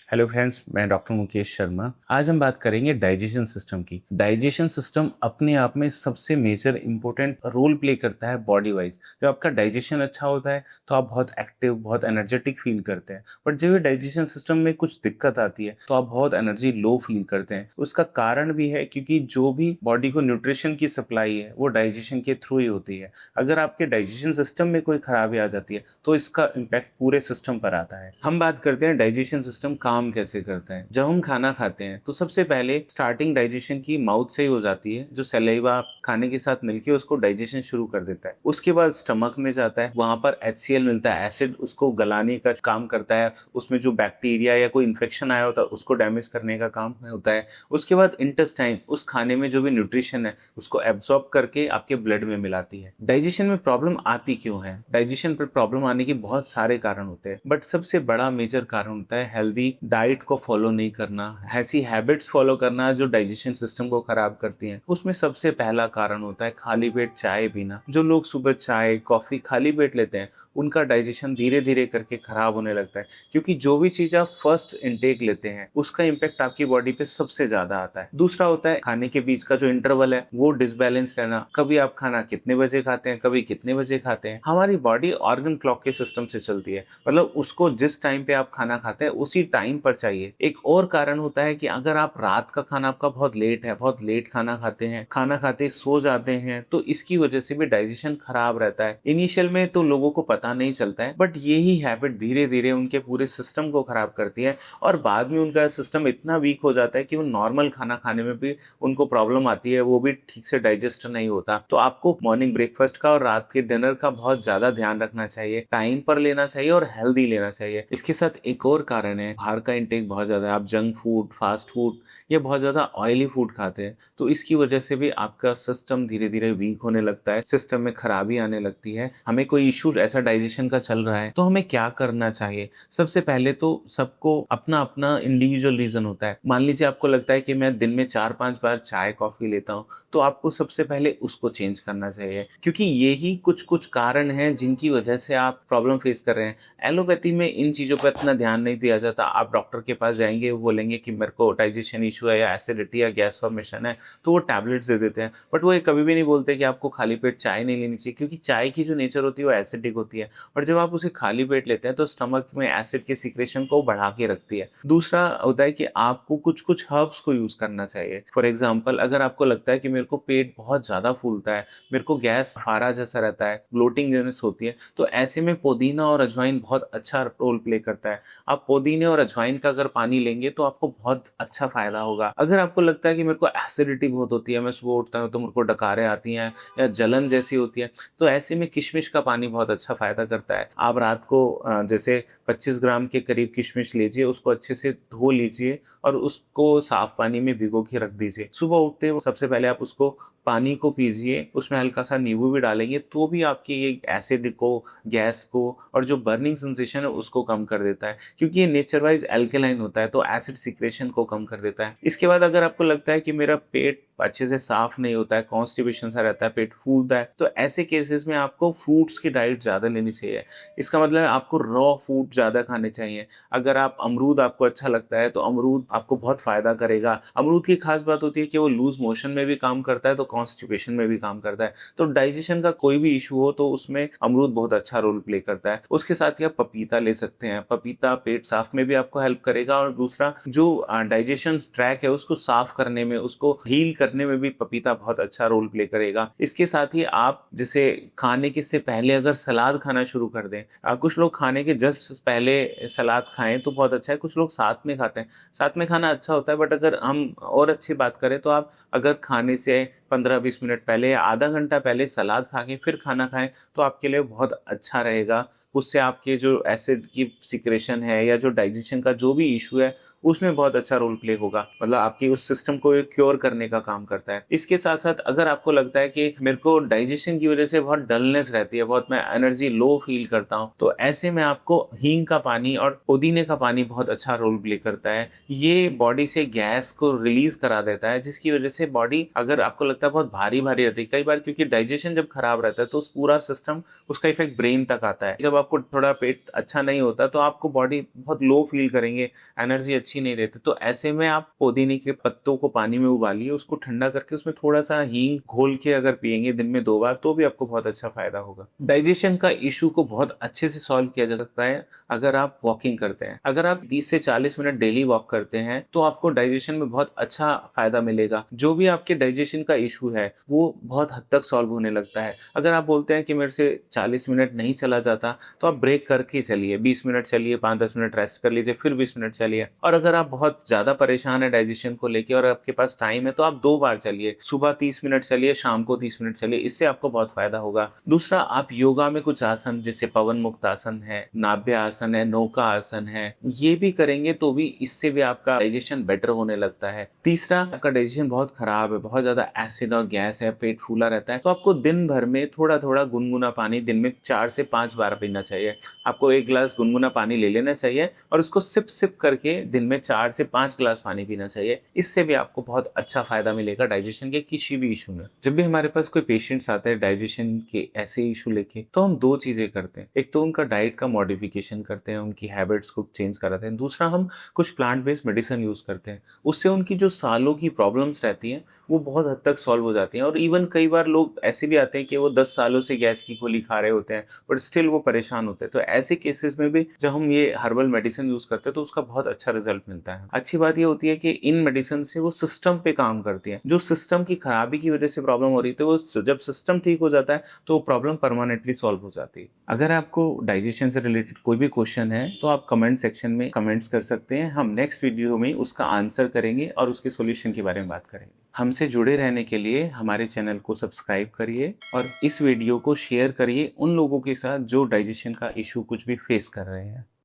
Hello friends, मैं doctor Mukesh Sharma. आज हम बात करेंगे डाइजेशन सिस्टम की। डाइजेशन सिस्टम अपने आप में सबसे मेजर इंपॉर्टेंट रोल प्ले करता है बॉडी वाइज। जब आपका डाइजेशन अच्छा होता है तो आप बहुत एक्टिव, बहुत एनर्जेटिक फील करते हैं। बट जब ये डाइजेशन सिस्टम में कुछ दिक्कत आती है तो आप बहुत एनर्जी लो फील करते हैं। उसका कारण भी है क्योंकि जो भी बॉडी को न्यूट्रिशन की सप्लाई है वो डाइजेशन के थ्रू ही होती है। अगर आपके डाइजेशन सिस्टम में कोई खराबी आ जाती है तो इसका इम्पैक्ट पूरे सिस्टम पर आता है। हम बात करते हैं डाइजेशन सिस्टम काम कैसे करता है। जब हम खाना खाते हैं तो सबसे पहले स्टार्टिंग डाइजेशन की माउथ से ही हो जाती है। जो सलाइवा खाने के साथ मिलके उसको डाइजेशन शुरू कर देता है। उसके बाद स्टमक में जाता है, वहां पर HCl मिलता है, एसिड उसको गलाने का काम करता है। उसमें जो बैक्टीरिया या कोई इन्फेक्शन आया होता है उसको डैमेज करने का काम होता है। उसके बाद इंटेस्टाइन उस खाने में जो भी न्यूट्रिशन है उसको एब्सॉर्ब करके आपके ब्लड में मिलाती है। डाइजेशन में प्रॉब्लम आती क्यों है? डाइजेशन पर प्रॉब्लम आने के बहुत सारे कारण होते हैं, बट सबसे बड़ा मेजर कारण होता है हेल्दी डाइट को फॉलो नहीं करना, ऐसी हैबिट्स फॉलो करना जो डाइजेशन सिस्टम को खराब करती हैं। उसमें सबसे पहला कारण होता है खाली पेट चाय पीना। जो लोग सुबह चाय कॉफी खाली पेट लेते हैं उनका डाइजेशन धीरे धीरे करके खराब होने लगता है, क्योंकि जो भी चीज आप फर्स्ट इनटेक लेते हैं उसका इम्पैक्ट आपकी बॉडी पे सबसे ज्यादा आता है। दूसरा होता है खाने के बीच का जो इंटरवल है वो डिसबैलेंस रहना। कभी आप खाना कितने बजे खाते हैं, कभी कितने बजे खाते हैं। हमारी बॉडी ऑर्गन क्लॉक के सिस्टम से चलती है, मतलब उसको जिस टाइम पे आप खाना खाते हैं उसी टाइम पर चाहिए। एक और कारण होता है कि अगर आप रात का खाना आपका बहुत लेट है, बहुत लेट खाना खाते हैं, खाना खाते सो जाते हैं, तो इसकी वजह से भी डाइजेशन खराब रहता है। इनिशियल में तो लोगों को पता नहीं चलता है, बट यही हैबिट धीरे धीरे उनके पूरे सिस्टम को खराब करती है और बाद में उनका सिस्टम इतना वीक हो जाता है कि वो नॉर्मल खाना खाने में भी उनको प्रॉब्लम आती है, वो भी ठीक से डाइजेस्ट नहीं होता। तो आपको मॉर्निंग ब्रेकफास्ट का और रात के डिनर का बहुत ज्यादा ध्यान रखना चाहिए, टाइम पर लेना चाहिए और हेल्दी लेना चाहिए। इसके साथ एक और कारण है, बाहर का इंटेक बहुत ज्यादा है। आप जंक फूड, फास्ट फूड या बहुत ज्यादा ऑयली फूड खाते हैं, तो इसकी वजह से भी आपका सिस्टम धीरे धीरे वीक होने लगता है, सिस्टम में खराबी आने लगती है। हमें कोई इशू ऐसा डाइजेशन का चल रहा है तो हमें क्या करना चाहिए? सबसे पहले तो सबको अपना अपना इंडिविजुअल रीजन होता है। मान लीजिए आपको लगता है कि मैं दिन में 4-5 बार चाय कॉफी लेता हूँ, तो आपको सबसे पहले उसको चेंज करना चाहिए, क्योंकि यही कुछ कुछ कारण हैं जिनकी वजह से आप प्रॉब्लम फेस कर रहे हैं। एलोपैथी में इन चीज़ों पर इतना ध्यान नहीं दिया जाता। आप डॉक्टर के पास जाएंगे, वो बोलेंगे कि मेरे को डाइजेशन इशू है या एसिडिटी या गैस फॉर्मेशन है, तो वो टैबलेट्स दे देते हैं। बट वो ये कभी भी नहीं बोलते कि आपको खाली पेट चाय नहीं लेनी चाहिए, क्योंकि चाय की जो नेचर होती है वो एसिडिक होती है और जब आप उसे खाली पेट लेते हैं तो स्टमक में एसिड के सिक्रेशन को बढ़ा के रखती है। दूसरा होता है कि आपको कुछ कुछ हर्ब्स को यूज करना चाहिए। फॉर एग्जाम्पल, अगर आपको लगता है कि मेरे को पेट बहुत ज्यादा फूलता है, मेरे को गैस फारा जैसा रहता है, ब्लोटिंग जैसे होती है, तो ऐसे में पुदीना और अजवाइन बहुत अच्छा रोल प्ले करता है। आप पुदीने और अजवाइन का अगर पानी लेंगे तो आपको बहुत अच्छा फायदा होगा। अगर आपको लगता है कि मेरे को एसिडिटी बहुत होती है, मैं सुबह उठता हूँ तो मेरे को डकारें आती हैं या जलन जैसी होती है, तो ऐसे में किशमिश का पानी बहुत अच्छा फायदा करता है। आप रात को जैसे 25 ग्राम के करीब किशमिश लीजिए, उसको अच्छे से धो लीजिए और उसको साफ पानी में भिगो के रख दीजिए। सुबह उठते ही सबसे पहले आप उसको पानी को पीजिए, उसमें हल्का सा नींबू भी डालेंगे तो भी आपकी ये एसिड को, गैस को और जो बर्निंग सेंसेशन है उसको कम कर देता है, क्योंकि ये नेचर वाइज एल्केलाइन होता है तो एसिड सिक्रेशन को कम कर देता है। इसके बाद अगर आपको लगता है कि मेरा पेट अच्छे से साफ नहीं होता है, कॉन्स्टिपेशन सा रहता है, पेट फूलता है, तो ऐसे केसेस में आपको फ्रूट्स की डाइट ज्यादा लेनी चाहिए। इसका मतलब है आपको रॉ फूड ज्यादा खाने चाहिए। अगर आप अमरूद आपको अच्छा लगता है तो अमरूद आपको बहुत फायदा करेगा। अमरूद की खास बात होती है कि वो लूज मोशन में भी काम करता है तो कॉन्स्टिपेशन में भी काम करता है। तो डाइजेशन का कोई भी इशू हो तो उसमें अमरूद बहुत अच्छा रोल प्ले करता है। उसके साथ ही आप पपीता ले सकते हैं। पपीता पेट साफ में भी आपको हेल्प करेगा और दूसरा जो डाइजेशन ट्रैक है उसको साफ करने में, उसको हील करने में भी पपीता बहुत अच्छा रोल प्ले करेगा। इसके साथ ही आप जैसे खाने के से पहले अगर सलाद खाना शुरू कर दें, कुछ लोग खाने के जस्ट पहले सलाद खाएं तो बहुत अच्छा है, कुछ लोग साथ में खाते हैं। साथ में खाना अच्छा होता है, बट अगर हम और अच्छी बात करें तो आप अगर खाने से 15-20 मिनट पहले या आधा घंटा पहले सलाद खा के फिर खाना खाएं तो आपके लिए बहुत अच्छा रहेगा। उससे आपके जो एसिड की सिक्रेशन है या जो डाइजेशन का जो भी इशू है उसमें बहुत अच्छा रोल प्ले होगा, मतलब आपकी उस सिस्टम को क्योर करने का काम करता है। इसके साथ साथ अगर आपको लगता है कि मेरे को डाइजेशन की वजह से बहुत डलनेस रहती है, बहुत मैं एनर्जी लो फील करता हूँ, तो ऐसे में आपको हींग का पानी और पुदीने का पानी बहुत अच्छा रोल प्ले करता है। ये बॉडी से गैस को रिलीज करा देता है, जिसकी वजह से बॉडी, अगर आपको लगता है बहुत भारी भारी रहती है कई बार, क्योंकि डाइजेशन जब खराब रहता है तो उस पूरा सिस्टम, उसका इफेक्ट ब्रेन तक आता है। जब आपको थोड़ा पेट अच्छा नहीं होता तो आपको बॉडी बहुत लो फील करेंगे, एनर्जी अच्छी नहीं रहती। तो ऐसे में आप पुदीने के पत्तों को पानी में उबालिए, उसको ठंडा करके उसमें थोड़ा-सा हींग घोल के अगर पिएँगे दिन में 2 बार तो भी आपको बहुत अच्छा फ़ायदा होगा। डाइजेशन का इश्यू को बहुत अच्छे से सॉल्व किया जा सकता है अगर आप वॉकिंग करते हैं। अगर आप 30 से 40 मिनट डेली वॉक करते हैं तो आपको डाइजेशन में बहुत अच्छा फ़ायदा मिलेगा। जो भी आपके डाइजेशन का इश्यू है वो बहुत हद तक सॉल्व होने लगता है। अगर आप बोलते हैं कि मेरे से 40 मिनट नहीं चला जाता तो आप ब्रेक करके चलिए, 20 मिनट चलिए, 5-10 मिनट रेस्ट कर लीजिए, फिर 20 मिनट चलिए। और अगर आप बहुत ज़्यादा परेशान हैं डाइजेशन को लेके और आपके पास टाइम है तो आप 2 बार चलिए, सुबह 30 मिनट चलिए, शाम को 30 मिनट चलिए, इससे आपको बहुत फ़ायदा होगा। दूसरा, आप योगा में कुछ आसन जैसे पवन मुक्त आसन है, नाभ्य आसन है, नौका आसन है, ये भी करेंगे तो भी इससे भी आपका डाइजेशन बेटर होने लगता है। तीसरा, आपका डाइजेशन बहुत खराब है, बहुत ज़्यादा एसिड और गैस है, पेट फूला रहता है, तो आपको दिन भर में थोड़ा-थोड़ा गुनगुना पानी दिन में 4 से 5 बार पीना चाहिए। आपको 1 ग्लास गुनगुना पानी ले लेना चाहिए और उसको सिप-सिप करके दिन में 4 से 5 ग्लास पानी पीना चाहिए। इससे भी आपको बहुत अच्छा फ़ायदा मिलेगा डाइजेशन के किसी भी इश्यू में। जब भी हमारे पास कोई पेशेंट्स आते हैं डाइजेशन के ऐसे इश्यू लेके, तो हम 2 चीज़ें करते हैं। एक तो उनका डाइट का मॉडिफिकेशन करते हैं, उनकी हैबिट्स को चेंज कराते हैं। दूसरा, हम कुछ प्लांट बेस्ड मेडिसिन यूज़ करते हैं। उससे उनकी जो सालों की प्रॉब्लम्स रहती हैं, वो बहुत हद तक सॉल्व हो जाती हैं। और इवन कई बार लोग ऐसे भी आते हैं कि वो 10 सालों से गैस की गोली खा रहे होते हैं, बट स्टिल वो परेशान होते हैं। तो ऐसे केसेस में भी जब हम ये हर्बल मेडिसिन यूज़ करते हैं, तो उसका बहुत अच्छा रिज़ल्ट मिलता है। अच्छी बात ये होती है कि इन मेडिसिन से वो सिस्टम पे काम करती हैं। जो सिस्टम की खराबी की वजह से प्रॉब्लम हो रही थी, वो जब सिस्टम ठीक हो जाता है, तो वो प्रॉब्लम परमानेंटली सॉल्व हो जाती है। अगर आपको डाइजेशन से रिलेटेड कोई भी क्वेश्चन है, तो आप कमेंट सेक्शन में कमेंट्स कर सकते हैं। हम नेक्स्ट वीडियो में उसका आंसर करेंगे और उसके सॉल्यूशन के बारे में बात करेंगे। हमसे जुड़े रहने के लिए हमारे चैनल को सब्सक्राइब करिए और इस वीडियो को शेयर करिए उन लोगों के साथ जो डाइजेशन का इश्यू कुछ भी फेस कर रहे हैं।